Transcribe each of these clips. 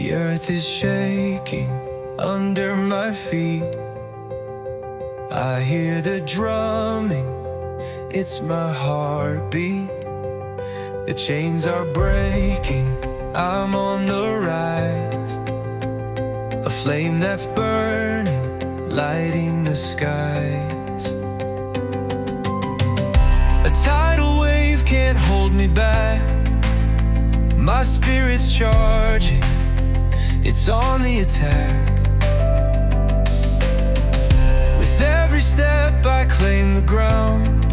The earth is shaking under my feet. I hear the drumming, it's my heartbeat. The chains are breaking, I'm on the rise. A flame that's burning, lighting the skies. A tidal wave can't hold me back. My spirit's charging, it's on the attack. With every step I claim the ground.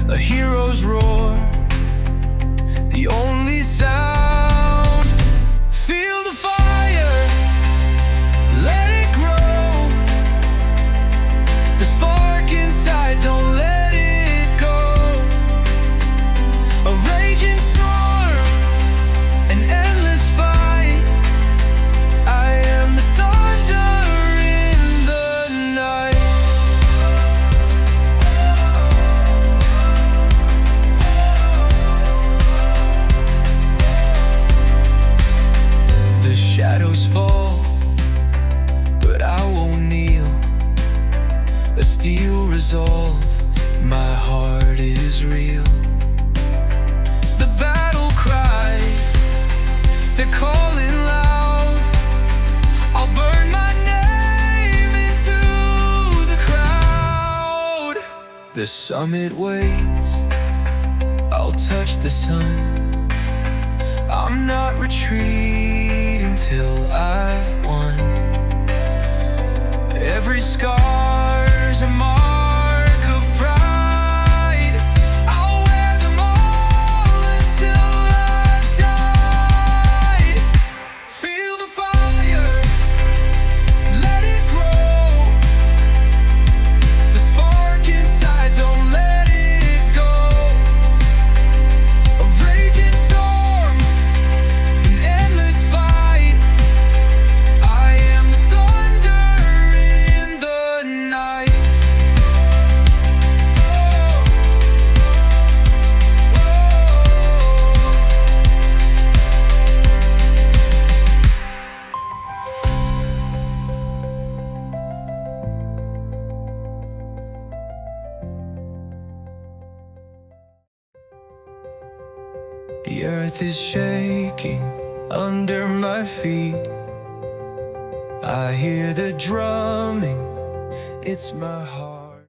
A hero's roar, the only sound. Feel the fire, let it grow. The spark inside, don't let it go. A raging storm, an endless fight. I am the thunder in the night. The shadows fall, but I won't kneel. A steel resolve, my heart is real. The battle cries, they're calling loud. I'll burn my name into the crowd. The summit waits, I'll touch the sun. I'm not retreating till I've won. Every scar's a mark of pride. I'll wear them all until I've died. Feel the fire, let it grow. The spark inside, don't let it go. A raging storm, an endless fight. I am the thunder in the night. The earth is shaking under my feet. I hear the drumming, it's my heart.